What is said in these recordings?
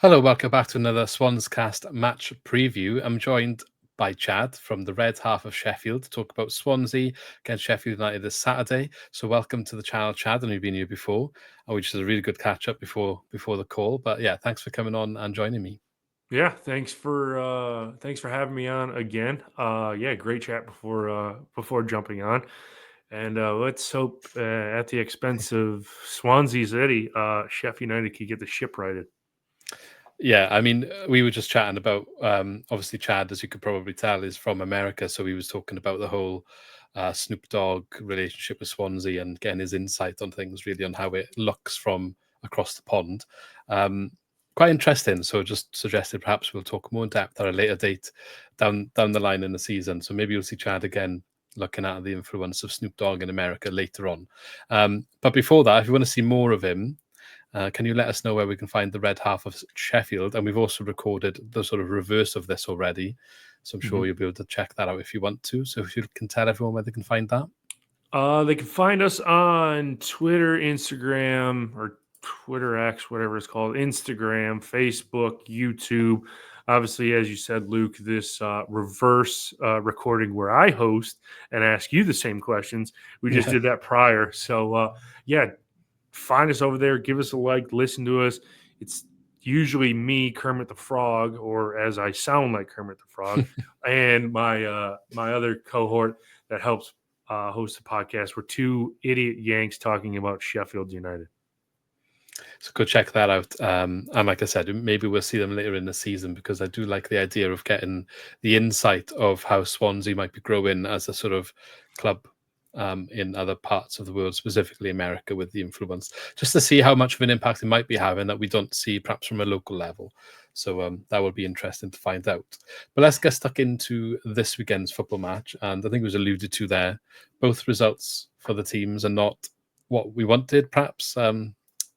Hello, welcome back to another SwansCast match preview. I'm joined by Chad from the Red Half of Sheffield to talk about Swansea against Sheffield United this Saturday. So welcome to the channel, Chad, and we've been here before, which is a really good catch up before the call. But yeah, thanks for coming on and joining me. Yeah, thanks for having me on again. Yeah, great chat before jumping on, and let's hope at the expense of Swansea City, Sheffield United could get the ship righted. Yeah, I mean, we were just chatting about obviously Chad, as you could probably tell, is from America, so he was talking about the whole Snoop Dogg relationship with Swansea and getting his insight on things, really, on how it looks from across the pond. Um, Quite interesting. So, just suggested perhaps we'll talk more in depth at a later date down the line in the season. So maybe you'll see Chad again looking at the influence of Snoop Dogg in America later on. But before that, if you want to see more of him, can you let us know where we can find the Red Half of Sheffield? And we've also recorded the sort of reverse of this already. So I'm sure you'll be able to check that out if you want to. So if you can tell everyone where they can find that. They can find us on Twitter, Instagram, or Twitter X, whatever it's called, Instagram, Facebook, YouTube. Obviously, as you said, Luke, this reverse recording where I host and ask you the same questions. We just Yeah. did that prior. So, yeah, find us over there. Give us a like. Listen to us. It's usually me, Kermit the Frog, or as I sound like Kermit the Frog, and my other cohort that helps host the podcast. We're two idiot Yanks talking about Sheffield United. So go check that out. And like I said, maybe we'll see them later in the season because I do like the idea of getting the insight of how Swansea might be growing as a sort of club in other parts of the world, specifically America, with the influence, just to see how much of an impact it might be having that we don't see perhaps from a local level. So that would be interesting to find out. But let's get stuck into this weekend's football match. And I think it was alluded to there. Both results for the teams are not what we wanted, perhaps.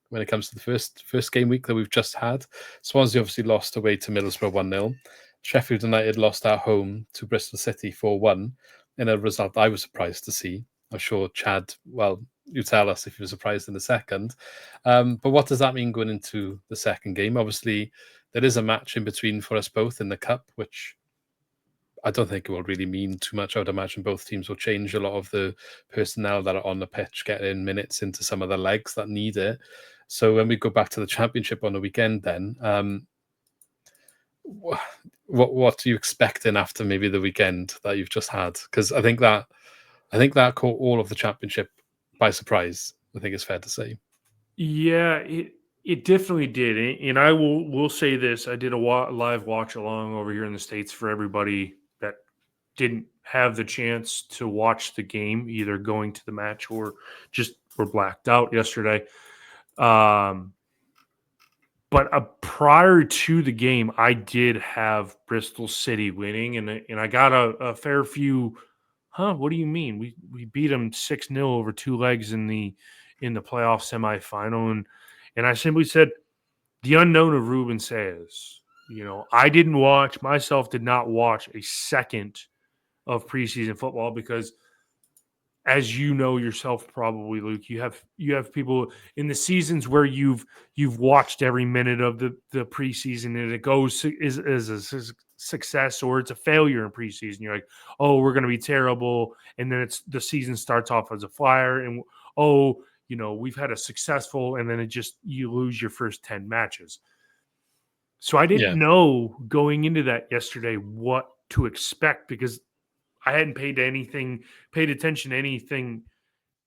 When it comes to the first game week that we've just had. Swansea obviously lost away to Middlesbrough 1-0. Sheffield United lost at home to Bristol City 4-1 in a result I was surprised to see. I'm sure Chad, well, you tell us if you were surprised in a second. But what does that mean going into the second game? Obviously, there is a match in between for us both in the Cup, which I don't think it will really mean too much. I would imagine both teams will change a lot of the personnel that are on the pitch, getting minutes into some of the legs that need it. So when we go back to the championship on the weekend, then what are you expecting after maybe the weekend that you've just had? Because I think that caught all of the championship by surprise. I think it's fair to say. Yeah, it definitely did, and I will say this: I did a live watch along over here in the States for everybody that didn't have the chance to watch the game, either going to the match or just were blacked out yesterday. Um, but prior to the game, I did have Bristol City winning, and I got a fair few. Huh? What do you mean? We beat them 6-0 over two legs in the playoff semifinal, and I simply said the unknown of Ruben Saez. I didn't watch myself. Did not watch a second of preseason football because, as you know yourself, probably Luke, you have people in the seasons where you've watched every minute of the preseason and it goes is a success or it's a failure in preseason. You're like, oh, we're going to be terrible, and then the season starts off as a flyer, and we've had a successful, and then it just you lose your first 10 matches. So I didn't Yeah, know going into that yesterday what to expect because I hadn't paid attention to anything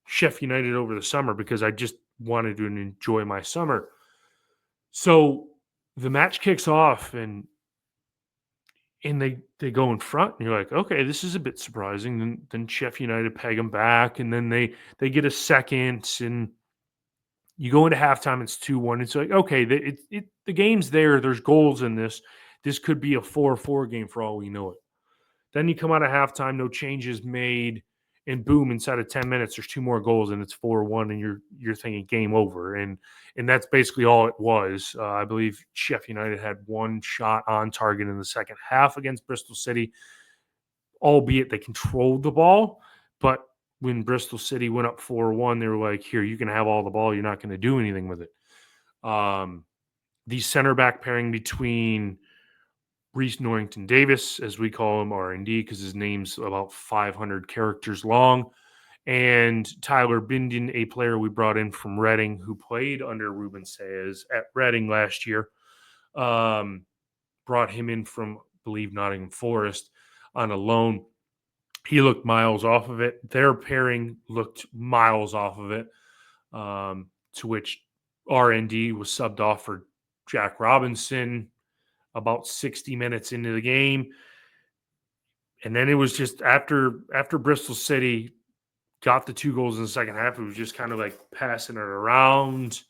Sheffield United over the summer because I just wanted to enjoy my summer. So the match kicks off and they go in front and you're like, okay, this is a bit surprising. Then Sheffield United peg them back and then they get a second and you go into halftime, it's 2-1. It's like, okay, the game's there. There's goals in this. This could be a 4-4 game for all we know it. Then you come out of halftime, no changes made, and boom, inside of 10 minutes, there's two more goals and it's 4-1, and you're thinking game over. And that's basically all it was. I believe Sheffield United had one shot on target in the second half against Bristol City, albeit they controlled the ball. But when Bristol City went up 4-1, they were like, here, you can have all the ball. You're not going to do anything with it. the center back pairing between Reece Norrington Davis, as we call him, R&D, because his name's about 500 characters long, and Tyler Bindon, a player we brought in from Reading who played under Ruben Saez at Reading last year. Brought him in from, I believe, Nottingham Forest on a loan. He looked miles off of it. Their pairing looked miles off of it, to which R&D was subbed off for Jack Robinson about 60 minutes into the game. And then it was just after Bristol City got the 2 goals in the second half, it was just kind of like passing it around,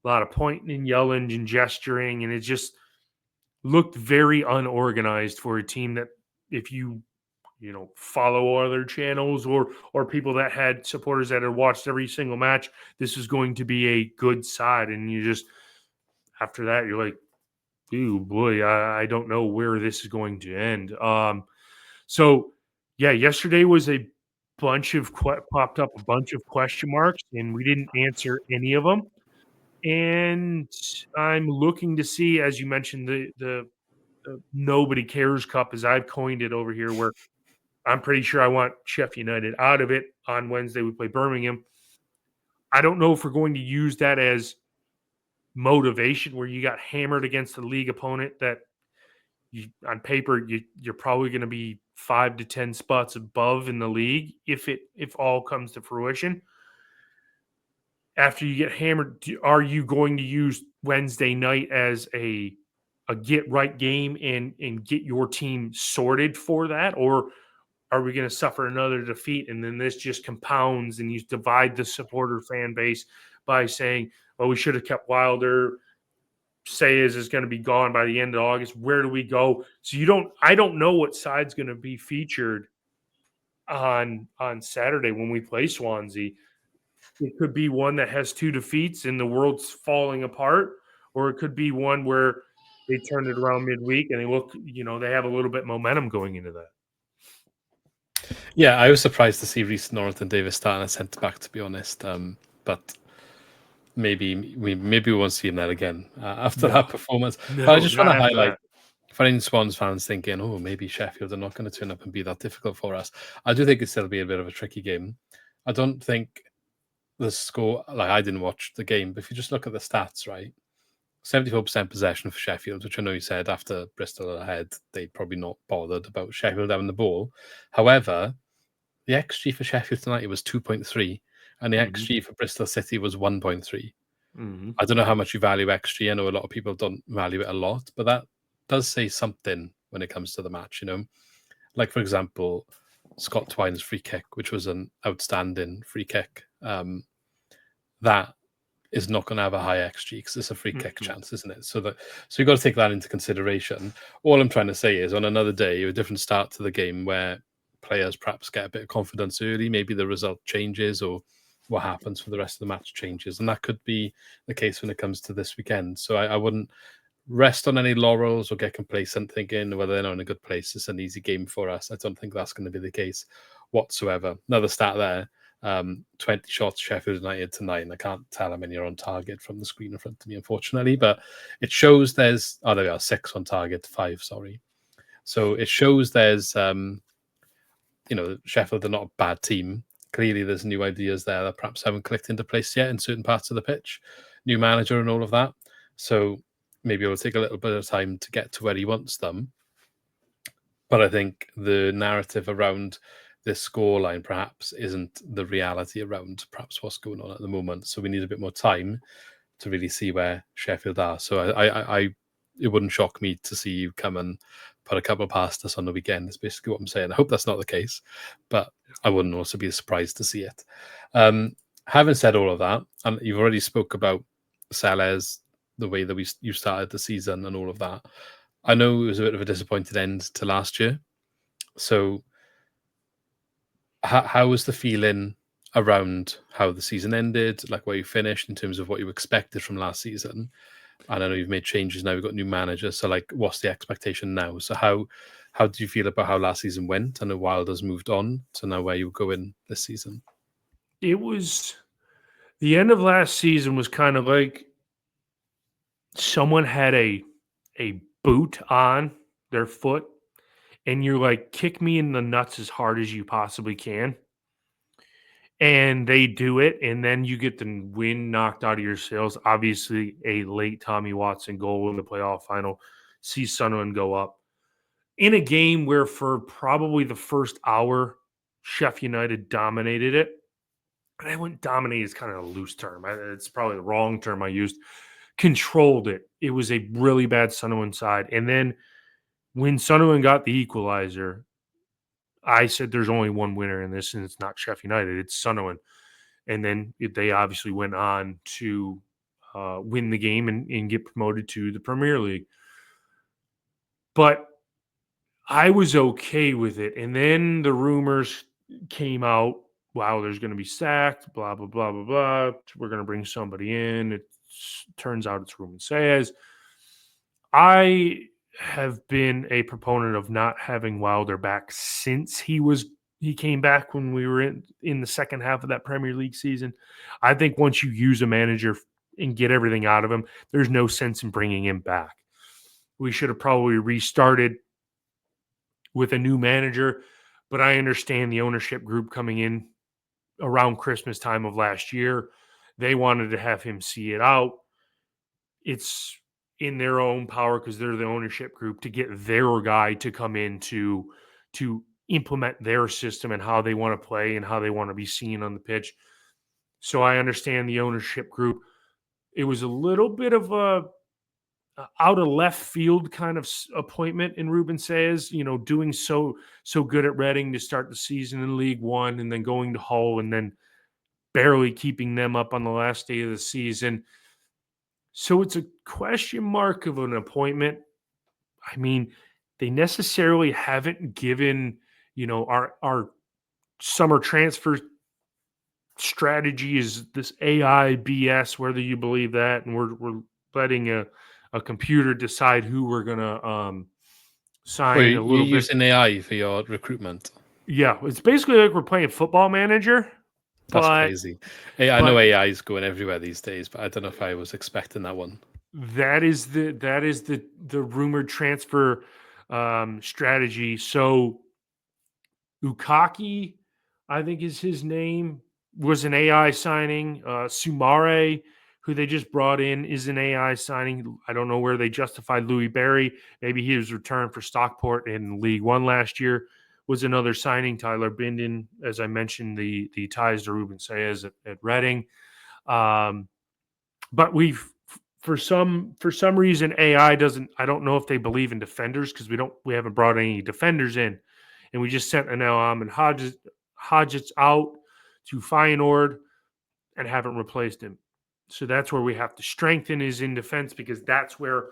a lot of pointing and yelling and gesturing, and it just looked very unorganized for a team that, if you follow other channels or people that had supporters that had watched every single match, this is going to be a good side. And you just, after that, you're like, ooh boy, I don't know where this is going to end. So yeah, yesterday was a bunch of popped up a bunch of question marks, and we didn't answer any of them. And I'm looking to see, as you mentioned, the Nobody Cares Cup, as I've coined it over here, where I'm pretty sure I want Sheffield United out of it. On Wednesday, we play Birmingham. I don't know if we're going to use that as motivation, where you got hammered against the league opponent that on paper you're probably going to be 5 to 10 spots above in the league if all comes to fruition. After you get hammered, are you going to use Wednesday night as a get right game and get your team sorted for that, or are we going to suffer another defeat and then this just compounds and you divide the supporter fan base by saying, well, we should have kept Wilder, Saez is going to be gone by the end of August, where do we go? So I don't know what side's going to be featured on Saturday when we play Swansea. It could be one that has 2 defeats and the world's falling apart, or it could be one where they turn it around midweek and they look, they have a little bit of momentum going into that. Yeah, I was surprised to see Reece Norrington Davis starting at centre back, to be honest. But maybe we won't see him there again after that performance. But I just want to highlight, for any Swans fans thinking, oh, maybe Sheffield are not going to turn up and be that difficult for us. I do think it'll still be a bit of a tricky game. I don't think the score, like, I didn't watch the game, but if you just look at the stats, right, 74% possession for Sheffield, which I know you said after Bristol ahead, they'd probably not bothered about Sheffield having the ball. However, the XG for Sheffield United was 2.3, and the XG for Bristol City was 1.3. I don't know how much you value XG. I know a lot of people don't value it a lot, but that does say something when it comes to the match, Like, for example, Scott Twine's free kick, which was an outstanding free kick. That is not going to have a high XG because it's a free kick chance, isn't it? So you've got to take that into consideration. All I'm trying to say is, on another day, a different start to the game where players perhaps get a bit of confidence early, maybe the result changes or what happens for the rest of the match changes. And that could be the case when it comes to this weekend. So I wouldn't rest on any laurels or get complacent thinking whether they're not in a good place. It's an easy game for us. I don't think that's going to be the case whatsoever. Another stat there. 20 shots Sheffield United to 9. I can't tell how many are on target from the screen in front of me, unfortunately, but it shows there's, there we are, 6 on target, 5, sorry. So it shows there's, Sheffield are not a bad team. Clearly there's new ideas there that perhaps haven't clicked into place yet in certain parts of the pitch. New manager and all of that. So maybe it'll take a little bit of time to get to where he wants them. But I think the narrative around this scoreline perhaps isn't the reality around perhaps what's going on at the moment. So we need a bit more time to really see where Sheffield are. So it wouldn't shock me to see you come and put a couple past us on the weekend. That's basically what I'm saying. I hope that's not the case, but I wouldn't also be surprised to see it. Having said all of that, and you've already spoke about Saez, the way that you started the season and all of that. I know it was a bit of a disappointed end to last year. So how was the feeling around how the season ended, like where you finished in terms of what you expected from last season? And I know you've made changes now, we've got new managers. So, like, what's the expectation now? So how do you feel about how last season went? I know Wilder's moved on to now where you go in this season. It was, the end of last season was kind of like someone had a boot on their foot, and you're like, kick me in the nuts as hard as you possibly can. And they do it, and then you get the wind knocked out of your sails. Obviously, a late Tommy Watson goal in the playoff final sees Sunderland go up in a game where for probably the first hour, Sheffield United dominated it. And I wouldn't dominate is kind of a loose term. It's probably the wrong term I used. Controlled it. It was a really bad Sunderland side. And then when Sunderland got the equalizer, I said there's only one winner in this, and it's not Sheffield United, it's Sunderland. And then they obviously went on to win the game and get promoted to the Premier League. But I was okay with it. And then the rumors came out, wow, there's going to be sacked, blah, blah, blah, blah, blah. We're going to bring somebody in. It turns out it's Ruben Saez. I have been a proponent of not having Wilder back since he came back when we were in the second half of that Premier League season. I think once you use a manager and get everything out of him, there's no sense in bringing him back. We should have probably restarted with a new manager, but I understand the ownership group coming in around Christmas time of last year. They wanted to have him see it out. It's in their own power because they're the ownership group to get their guy to come in to implement their system and how they want to play and how they want to be seen on the pitch. So I understand the ownership group. It was a little bit of a out of left field kind of appointment in Ruben Saez, doing so good at Reading to start the season in League One and then going to Hull and then barely keeping them up on the last day of the season. So it's a question mark of an appointment. I mean, they necessarily haven't given, our summer transfer strategy is this AI BS, whether you believe that, and we're letting a computer decide who we're going to sign Well, a you're little bit. using AI for your recruitment. Yeah, it's basically like we're playing Football Manager, That's but crazy. I know AI is going everywhere these days, but I don't know if I was expecting that one. that is the rumored transfer strategy. So Ukaki, I think is his name, was an AI signing. Sumare, who they just brought in, is an AI signing. I don't know where they justified Louis Barry. Maybe he was returned for Stockport in League One last year. Was another signing. Tyler Binden, as I mentioned, the ties to Ruben Saez at Reading. But for some reason AI doesn't. I don't know if they believe in defenders because we haven't brought any defenders in. And we just sent Anel and Hodgetts out to Feyenoord and haven't replaced him. So that's where we have to strengthen is in defense because that's where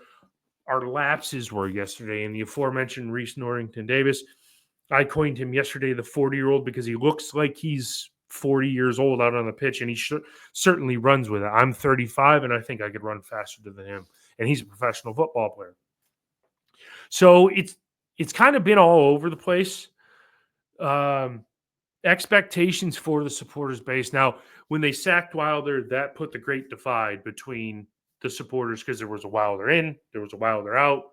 our lapses were yesterday. And the aforementioned Reece Norrington Davis, I coined him yesterday the 40-year-old because he looks like he's 40 years old out on the pitch, and he certainly runs with it. I'm 35, and I think I could run faster than him. And he's a professional football player. So it's kind of been all over the place. Expectations for the supporters base. Now, when they sacked Wilder, that put the great divide between the supporters because there was a Wilder in, there was a Wilder out.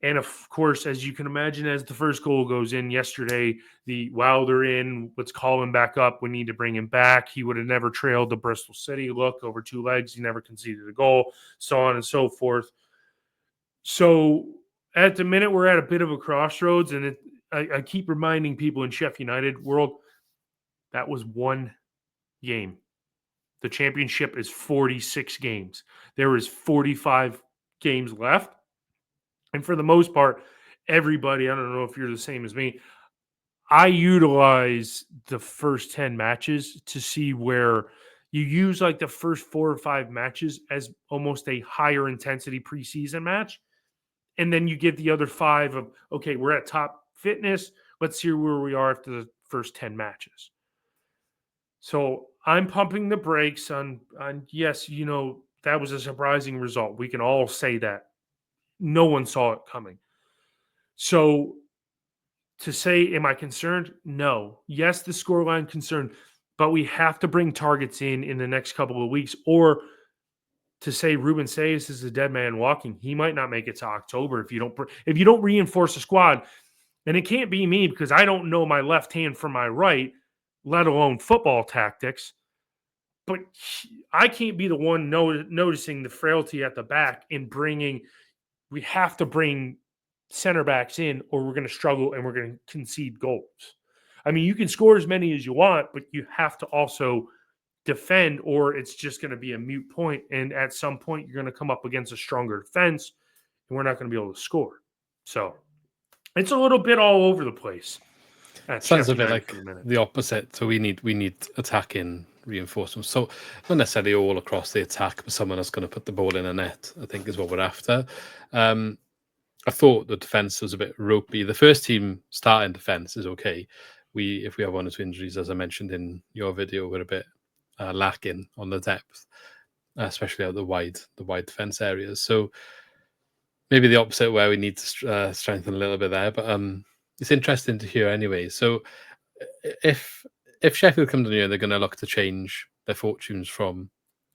And of course, as you can imagine, as the first goal goes in yesterday, the Wilder in, let's call him back up. We need to bring him back. He would have never trailed the Bristol City look over two legs. He never conceded a goal, so on and so forth. So at the minute, we're at a bit of a crossroads, and I keep reminding people in Sheffield United world, that was one game. The championship is 46 games. There is 45 games left. And for the most part, everybody, I don't know if you're the same as me, I utilize the first 10 matches to see where you use like the first 4 or 5 matches as almost a higher intensity preseason match. And then you get the other 5 of, okay, we're at top fitness. Let's see where we are after the first 10 matches. So I'm pumping the brakes on yes, that was a surprising result. We can all say that. No one saw it coming. So to say, am I concerned? No. Yes, the scoreline concerned, but we have to bring targets in the next couple of weeks, or to say Ruben Sayes is a dead man walking. He might not make it to October if you don't reinforce the squad. And it can't be me because I don't know my left hand from my right, let alone football tactics. But I can't be the one noticing the frailty at the back and bringing. We have to bring center backs in, or we're going to struggle and we're going to concede goals. I mean, you can score as many as you want, but you have to also defend, or it's just going to be a moot point. And at some point, you're going to come up against a stronger defense, and we're not going to be able to score. So it's a little bit all over the place. Sounds a bit like the opposite. So we need attacking reinforcements. So not necessarily all across the attack, but someone that's going to put the ball in a net, I think, is what we're after. I thought the defense was a bit ropey. The first team starting defense is okay. If we have one or two injuries, as I mentioned in your video, we're a bit lacking on the depth, especially out the wide defense areas. So maybe the opposite, where we need to strengthen a little bit there. But it's interesting to hear anyway. So if Sheffield come down here, they're going to look to change their fortunes from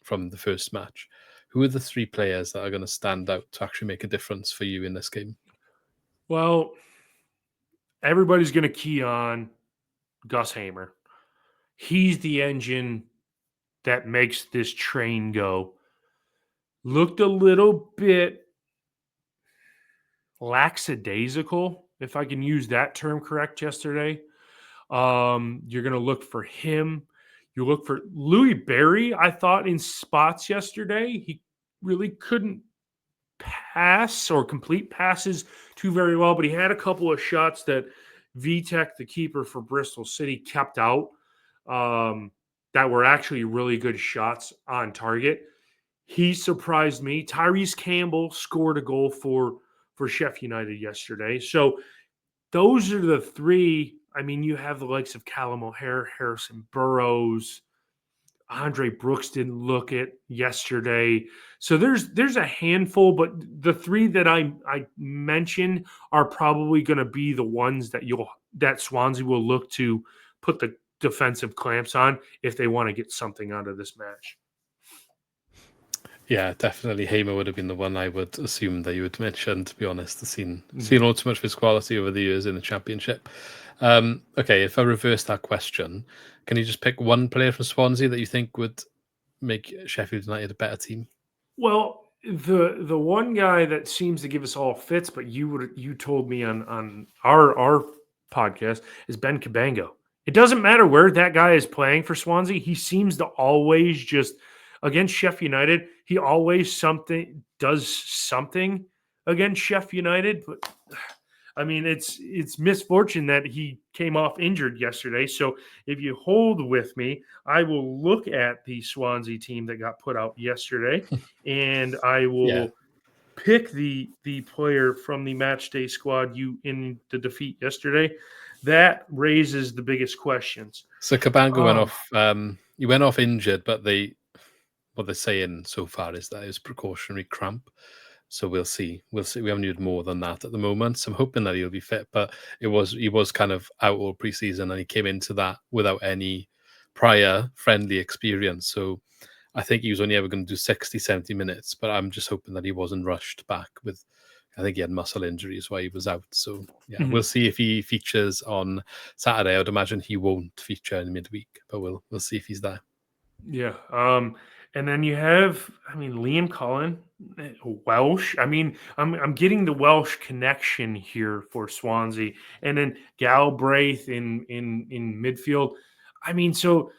the first match. Who are the three players that are going to stand out to actually make a difference for you in this game? Well, everybody's going to key on Gus Hamer. He's the engine that makes this train go. Looked a little bit lackadaisical, if I can use that term correct, yesterday. You're going to look for him. You look for Louis Berry, I thought, in spots yesterday. He really couldn't pass or complete passes too very well, but he had a couple of shots that Vitek, the keeper for Bristol City, kept out that were actually really good shots on target. He surprised me. Tyrese Campbell scored a goal for Sheffield United yesterday. So those are the three. I mean, you have the likes of Callum O'Hare, Harrison Burrows, Andre Brooks didn't look it yesterday. So there's a handful, but the three that I mentioned are probably going to be the ones that Swansea will look to put the defensive clamps on if they want to get something out of this match. Yeah, definitely. Hamer would have been the one I would assume that you would mention, to be honest. I've seen all too much of his quality over the years in the Championship. Okay, if I reverse that question, can you just pick one player from Swansea that you think would make Sheffield United a better team? Well, the one guy that seems to give us all fits, but you told me on our podcast, is Ben Cabango. It doesn't matter where that guy is playing for Swansea. He seems to always just, against Sheffield United, he always does something against Sheffield United. But I mean, it's misfortune that he came off injured yesterday. So if you hold with me, I will look at the Swansea team that got put out yesterday, and I will pick the player from the match day squad in the defeat yesterday. That raises the biggest questions. So Cabango went off. He went off injured, but what they're saying so far is that it was precautionary cramp. So we'll see. We haven't heard more than that at the moment. So I'm hoping that he'll be fit. But he was kind of out all preseason, and he came into that without any prior friendly experience. So I think he was only ever going to do 60, 70 minutes. But I'm just hoping that he wasn't rushed back with. I think he had muscle injuries while he was out. So yeah, we'll see if he features on Saturday. I would imagine he won't feature in midweek, but we'll see if he's there. Yeah. And then you have, Liam Cullen, Welsh. I'm getting the Welsh connection here for Swansea, and then Galbraith in midfield. So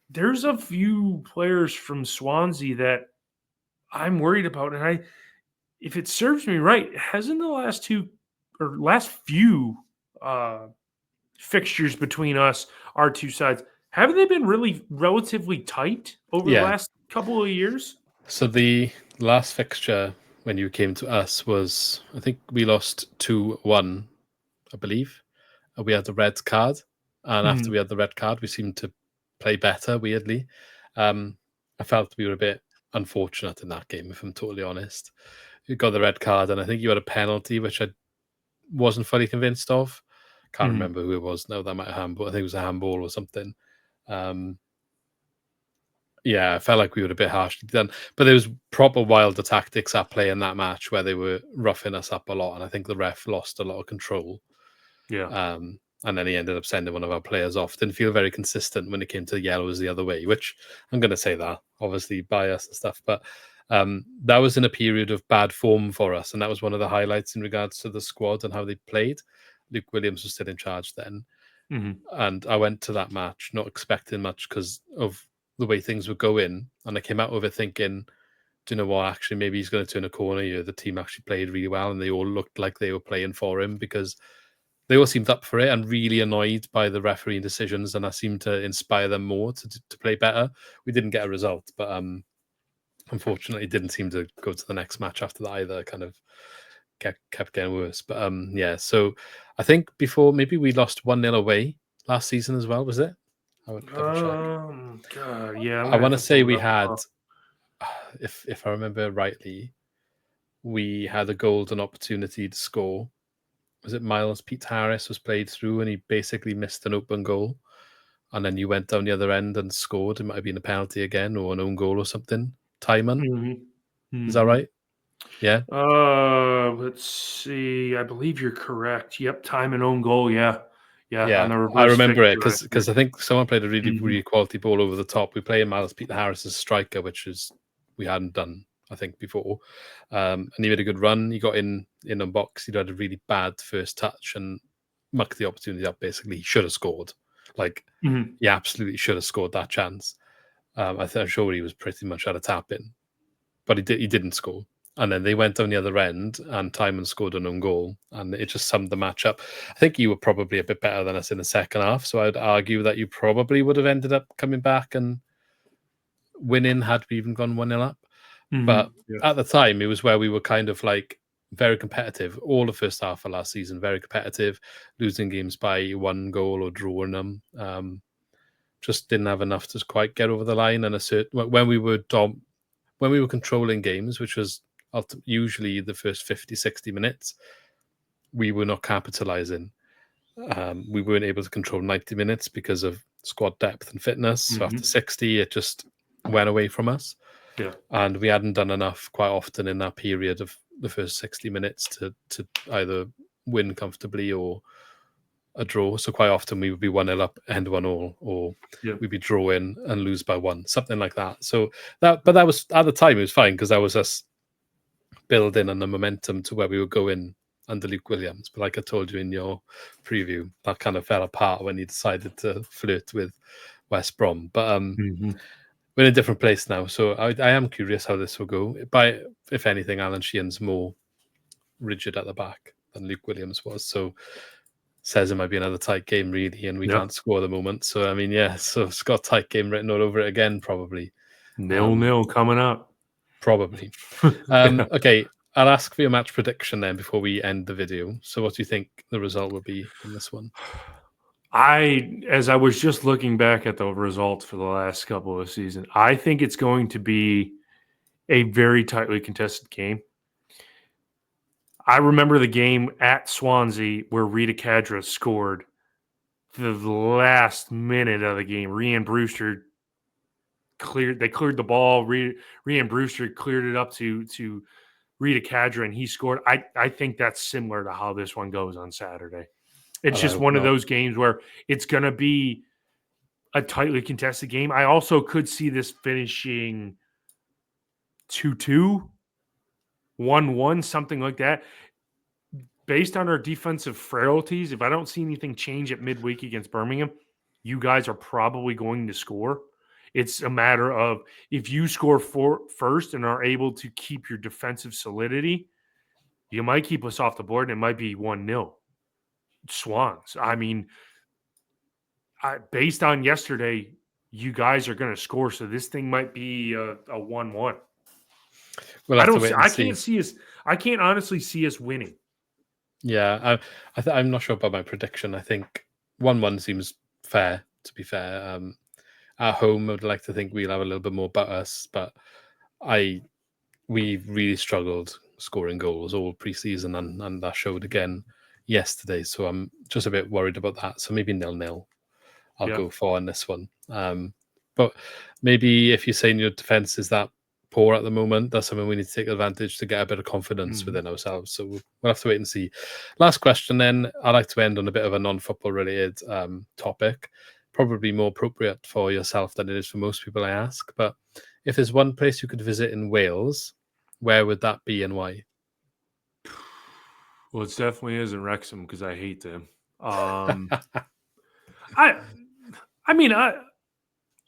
there's a few players from Swansea that I'm worried about, and if it serves me right, hasn't the last few fixtures between our two sides, haven't they been really relatively tight over the last couple of years? So the last fixture when you came to us was, I think we lost 2-1, I believe. We had the red card. And after we had the red card, we seemed to play better, weirdly. I felt we were a bit unfortunate in that game, if I'm totally honest. You got the red card, and I think you had a penalty, which I wasn't fully convinced of. Can't remember who it was now. That might have handball. I think it was a handball or something. Yeah, I felt like we were a bit harshly done. But there was proper wilder tactics at play in that match where they were roughing us up a lot, and I think the ref lost a lot of control. Yeah. And then he ended up sending one of our players off. Didn't feel very consistent when it came to yellows the other way, which I'm going to say that, obviously bias and stuff. But that was in a period of bad form for us. And that was one of the highlights in regards to the squad and how they played. Luke Williams was still in charge then. And I went to that match not expecting much because of the way things were going. And I came out of it thinking, do you know what? Actually, maybe he's going to turn a corner here. The team actually played really well and they all looked like they were playing for him because they all seemed up for it and really annoyed by the refereeing decisions, and that seemed to inspire them more to play better. We didn't get a result, but unfortunately, it didn't seem to go to the next match after that either. Kind of kept getting worse. But yeah, so I think before maybe we lost 1-0 away last season as well. Was it? I would double check. God, yeah, I'm I gonna have want to to say pull it we up. had, if I remember rightly, we had a golden opportunity to score. Was it Miles Pete Harris was played through and he basically missed an open goal, and then you went down the other end and scored. It might have been a penalty again or an own goal or something. Timon, is that right? Yeah, Let's see. I believe you're correct. Yep, time and own goal. Yeah, on yeah. the I reverse remember it fixture. because I think someone played a really Mhm. really quality ball over the top. We played Miles Pete Harris as a striker, which is we hadn't done I think before. And he made a good run. He got in a box. He had a really bad first touch and mucked the opportunity up. Basically, he should have scored. Like Mhm. he absolutely should have scored that chance. I'm sure he was pretty much at a tap in, but he didn't score. And then they went down the other end, and Timon scored an own goal, and it just summed the match up. I think you were probably a bit better than us in the second half, so I'd argue that you probably would have ended up coming back and winning had we even gone 1-0 up. But Yeah. at the time, it was where we were kind of like very competitive. All the first half of last season, very competitive, losing games by one goal or drawing them. Just didn't have enough to quite get over the line. And when we were controlling games, which was usually the first 50, 60 minutes, we were not capitalizing. We weren't able to control 90 minutes because of squad depth and fitness. So after 60, it just went away from us. Yeah. And we hadn't done enough quite often in that period of the first 60 minutes to either win comfortably or a draw. So quite often we would be 1-0 up, end 1-1, or we'd be drawing and lose by 1, something like that. So that was at the time it was fine because that was us building on the momentum to where we were going under Luke Williams. But like I told you in your preview, that kind of fell apart when he decided to flirt with West Brom. But we're in a different place now, so I am curious how this will go. If anything, Alan Sheehan's more rigid at the back than Luke Williams was, so says it might be another tight game, really, and we can't score at the moment. So, I mean, yeah, so it's got tight game written all over it again, probably. 0-0 coming up. Probably. Okay, I'll ask for your match prediction then before we end the video. So what do you think the result will be in this one? As I was just looking back at the results for the last couple of seasons, I think it's going to be a very tightly contested game. I remember the game at Swansea where Rita Kadra scored the last minute of the game. Rhian Brewster cleared the ball. Rhian Brewster cleared it up to Rita Kadra, and he scored. I think that's similar to how this one goes on Saturday. It's just one of those games where it's going to be a tightly contested game. I also could see this finishing 2-2, 1-1, something like that. Based on our defensive frailties, if I don't see anything change at midweek against Birmingham, you guys are probably going to score. It's a matter of if you score first and are able to keep your defensive solidity, you might keep us off the board and it might be 1-0. Swans. I mean, based on yesterday, you guys are going to score, so this thing might be a 1-1. We'll have to wait and see. I can't honestly see us winning. Yeah, I'm not sure about my prediction. I think 1-1 seems fair, to be fair. At home, I would like to think we'll have a little bit more about us, but we really struggled scoring goals all pre-season, and that showed again yesterday. So I'm just a bit worried about that. So maybe 0-0 I'll go for on this one. But maybe if you're saying your defense is that poor at the moment, that's something we need to take advantage to get a bit of confidence within ourselves. So we'll have to wait and see. Last question then. I'd like to end on a bit of a non-football related topic, probably more appropriate for yourself than it is for most people I ask. But if there's one place you could visit in Wales, where would that be and why? Well, it definitely isn't Wrexham because I hate them. I mean,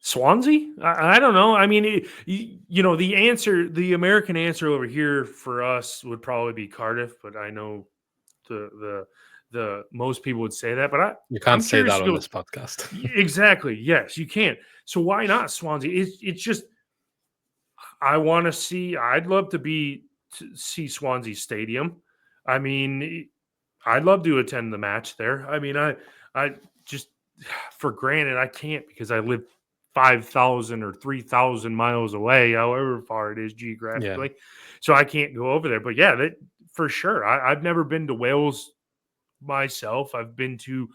Swansea? I don't know. I mean, the American answer over here for us would probably be Cardiff, but I know the most people would say that. But You can't I'm say curious that to on go. this podcast. Exactly. Yes, you can. So why not Swansea? It's just I want to see. I'd love to see Swansea Stadium. I mean, I'd love to attend the match there. I mean, I just for granted I can't because I live 5,000 or 3,000 miles away, however far it is geographically. So I can't go over there. But yeah, that for sure. I've never been to Wales myself. I've been to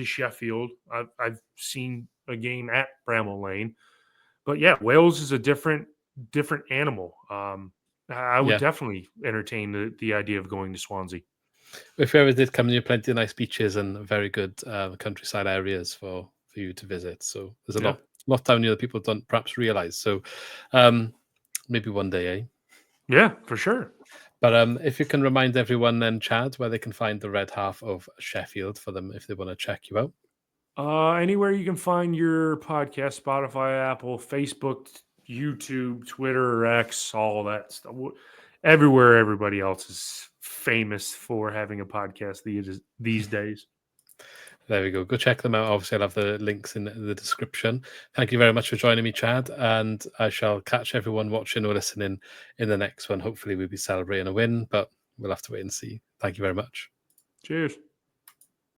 Sheffield. I've seen a game at Bramall Lane. But yeah, Wales is a different animal. I would Yeah. definitely entertain the idea of going to Swansea. If you ever did come, there are plenty of nice beaches and very good countryside areas for you to visit. So there's a Yeah. lot down here that people don't perhaps realize. So maybe one day, eh? Yeah, for sure. But if you can remind everyone then, Chad, where they can find the Red Half of Sheffield for them if they want to check you out. Anywhere you can find your podcast, Spotify, Apple, Facebook, YouTube, Twitter, or X, all that stuff. Everywhere everybody else is famous for having a podcast these days. There we go. Go check them out. Obviously, I'll have the links in the description. Thank you very much for joining me, Chad. And I shall catch everyone watching or listening in the next one. Hopefully, we'll be celebrating a win, but we'll have to wait and see. Thank you very much. Cheers.